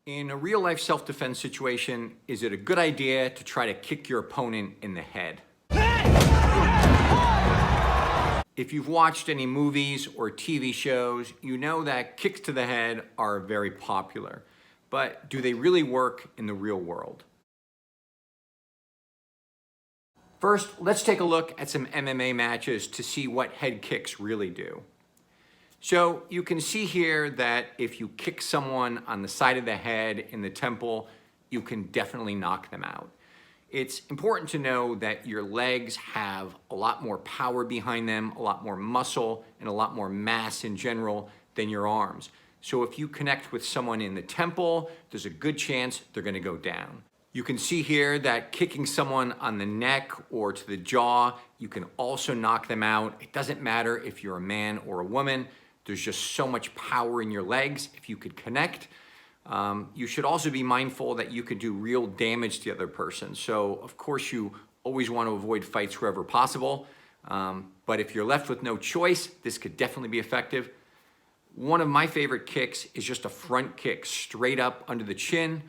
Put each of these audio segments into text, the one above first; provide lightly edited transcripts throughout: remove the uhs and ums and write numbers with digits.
In a real life self-defense situation, is it a good idea to try to kick your opponent in the head? If you've watched any movies or TV shows, you know that kicks to the head are very popular. But do they really work in the real world? First, let's take a look at some MMA matches to see what head kicks really do. So you can see here that if you kick someone on the side of the head in the temple, you can definitely knock them out. It's important to know that your legs have a lot more power behind them, a lot more muscle, and a lot more mass in general than your arms. So if you connect with someone in the temple, there's a good chance they're going to go down. You can see here that kicking someone on the neck or to the jaw, you can also knock them out. It doesn't matter if you're a man or a woman. There's just so much power in your legs if you could connect. You should also be mindful that you could do real damage to the other person. So of course you always want to avoid fights wherever possible. But if you're left with no choice, this could definitely be effective. One of my favorite kicks is just a front kick straight up under the chin.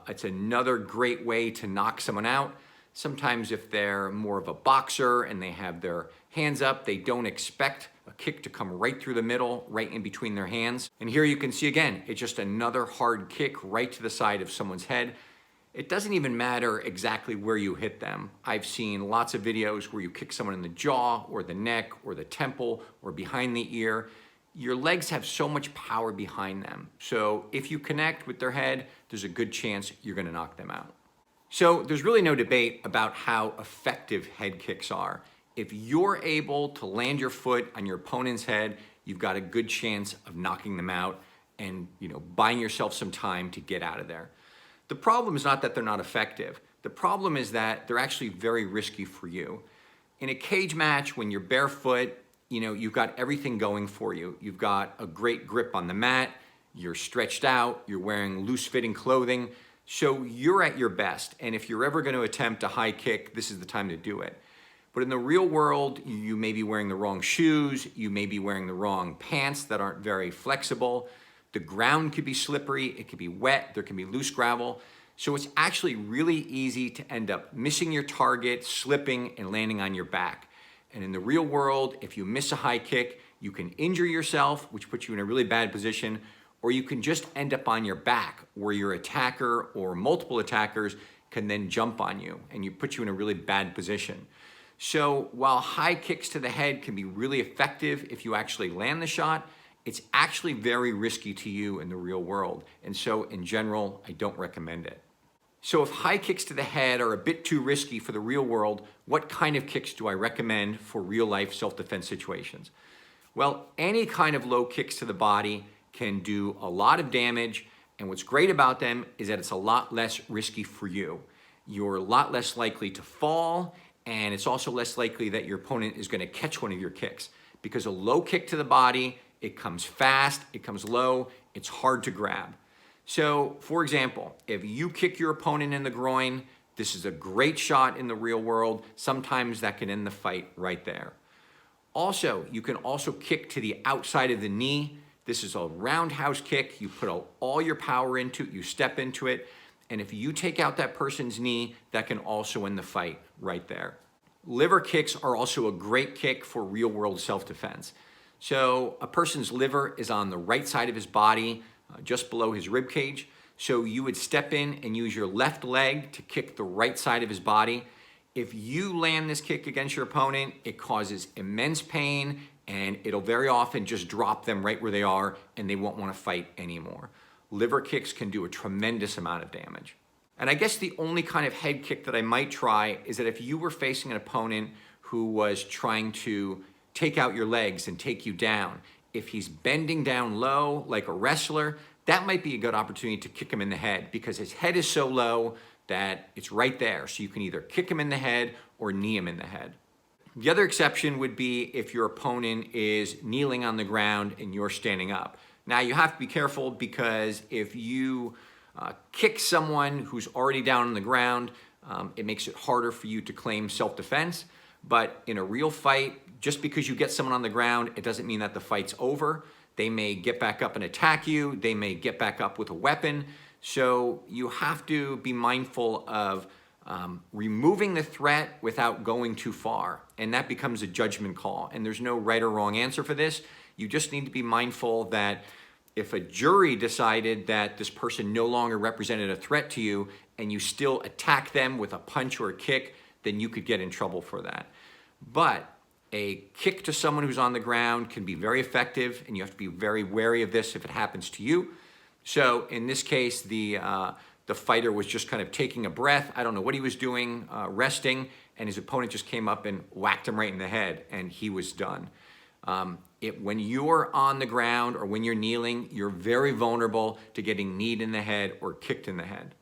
It's another great way to knock someone out. Sometimes if they're more of a boxer and they have their hands up, they don't expect a kick to come right through the middle, right in between their hands. And here you can see again, it's just another hard kick right to the side of someone's head. It doesn't even matter exactly where you hit them. I've seen lots of videos where you kick someone in the jaw or the neck or the temple or behind the ear. Your legs have so much power behind them. So if you connect with their head, there's a good chance you're gonna knock them out. So there's really no debate about how effective head kicks are. If you're able to land your foot on your opponent's head, you've got a good chance of knocking them out and buying yourself some time to get out of there. The problem is not that they're not effective. The problem is that they're actually very risky for you. In a cage match, when you're barefoot, you've got everything going for you. You've got a great grip on the mat, you're stretched out, you're wearing loose-fitting clothing, so you're at your best. And if you're ever going to attempt a high kick, this is the time to do it. But in the real world, you may be wearing the wrong shoes, you may be wearing the wrong pants that aren't very flexible. The ground could be slippery, it could be wet, there can be loose gravel. So it's actually really easy to end up missing your target, slipping, and landing on your back. And in the real world, if you miss a high kick, you can injure yourself, which puts you in a really bad position, or you can just end up on your back where your attacker or multiple attackers can then jump on you and you put you in a really bad position. So while high kicks to the head can be really effective if you actually land the shot, it's actually very risky to you in the real world. And so in general, I don't recommend it. So if high kicks to the head are a bit too risky for the real world, what kind of kicks do I recommend for real life self-defense situations? Well, any kind of low kicks to the body can do a lot of damage. And what's great about them is that it's a lot less risky for you. You're a lot less likely to fall, and it's also less likely that your opponent is going to catch one of your kicks. Because a low kick to the body, it comes fast, it comes low, it's hard to grab. So, for example, if you kick your opponent in the groin, this is a great shot in the real world. Sometimes that can end the fight right there. Also, you can also kick to the outside of the knee. This is a roundhouse kick. You put all your power into it, you step into it, and if you take out that person's knee, that can also end the fight right there. Liver kicks are also a great kick for real world self-defense. So a person's liver is on the right side of his body, just below his rib cage. So you would step in and use your left leg to kick the right side of his body. If you land this kick against your opponent, it causes immense pain and it'll very often just drop them right where they are and they won't want to fight anymore. Liver kicks can do a tremendous amount of damage. And I guess the only kind of head kick that I might try is that if you were facing an opponent who was trying to take out your legs and take you down, if he's bending down low like a wrestler, that might be a good opportunity to kick him in the head because his head is so low that it's right there. So you can either kick him in the head or knee him in the head. The other exception would be if your opponent is kneeling on the ground and you're standing up. Now you have to be careful because if you kick someone who's already down on the ground, it makes it harder for you to claim self-defense. But in a real fight, just because you get someone on the ground, it doesn't mean that the fight's over. They may get back up and attack you. They may get back up with a weapon. So you have to be mindful of removing the threat without going too far. And that becomes a judgment call. And there's no right or wrong answer for this. You just need to be mindful that if a jury decided that this person no longer represented a threat to you and you still attack them with a punch or a kick, then you could get in trouble for that. But a kick to someone who's on the ground can be very effective, and you have to be very wary of this if it happens to you. So in this case, the fighter was just kind of taking a breath. I don't know what he was doing, resting, and his opponent just came up and whacked him right in the head, and he was done. When you're on the ground or when you're kneeling, you're very vulnerable to getting kneed in the head or kicked in the head.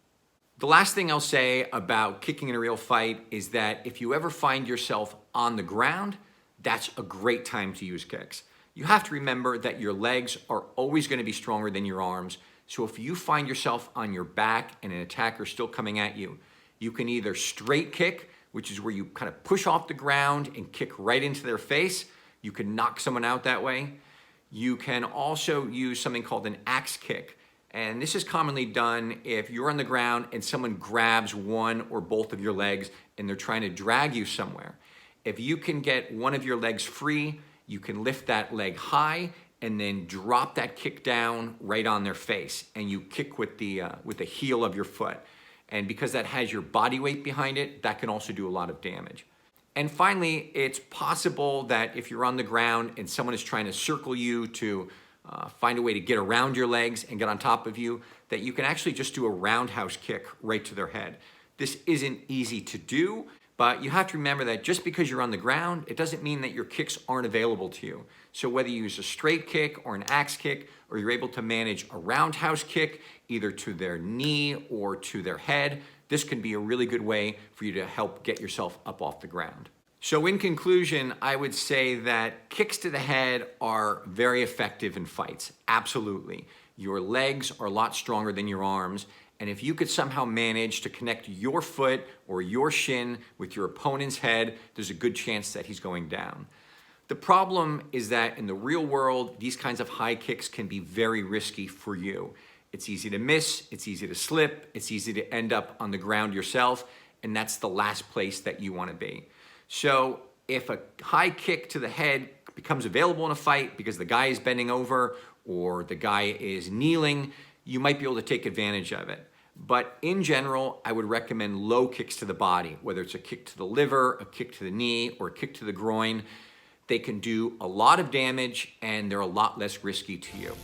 The last thing I'll say about kicking in a real fight is that if you ever find yourself on the ground, that's a great time to use kicks. You have to remember that your legs are always going to be stronger than your arms. So if you find yourself on your back and an attacker still coming at you, you can either straight kick, which is where you kind of push off the ground and kick right into their face. You can knock someone out that way. You can also use something called an axe kick. And this is commonly done if you're on the ground and someone grabs one or both of your legs and they're trying to drag you somewhere. If you can get one of your legs free, you can lift that leg high and then drop that kick down right on their face. And you kick with the heel of your foot. And because that has your body weight behind it, that can also do a lot of damage. And finally, it's possible that if you're on the ground and someone is trying to circle you to find a way to get around your legs and get on top of you, that you can actually just do a roundhouse kick right to their head. This isn't easy to do, but you have to remember that just because you're on the ground, it doesn't mean that your kicks aren't available to you. So whether you use a straight kick or an axe kick, or you're able to manage a roundhouse kick, either to their knee or to their head, this can be a really good way for you to help get yourself up off the ground. So in conclusion, I would say that kicks to the head are very effective in fights, absolutely. Your legs are a lot stronger than your arms, and if you could somehow manage to connect your foot or your shin with your opponent's head, there's a good chance that he's going down. The problem is that in the real world, these kinds of high kicks can be very risky for you. It's easy to miss, it's easy to slip, it's easy to end up on the ground yourself, and that's the last place that you want to be. So if a high kick to the head becomes available in a fight because the guy is bending over or the guy is kneeling, you might be able to take advantage of it. But in general, I would recommend low kicks to the body, whether it's a kick to the liver, a kick to the knee, or a kick to the groin. They can do a lot of damage and they're a lot less risky to you.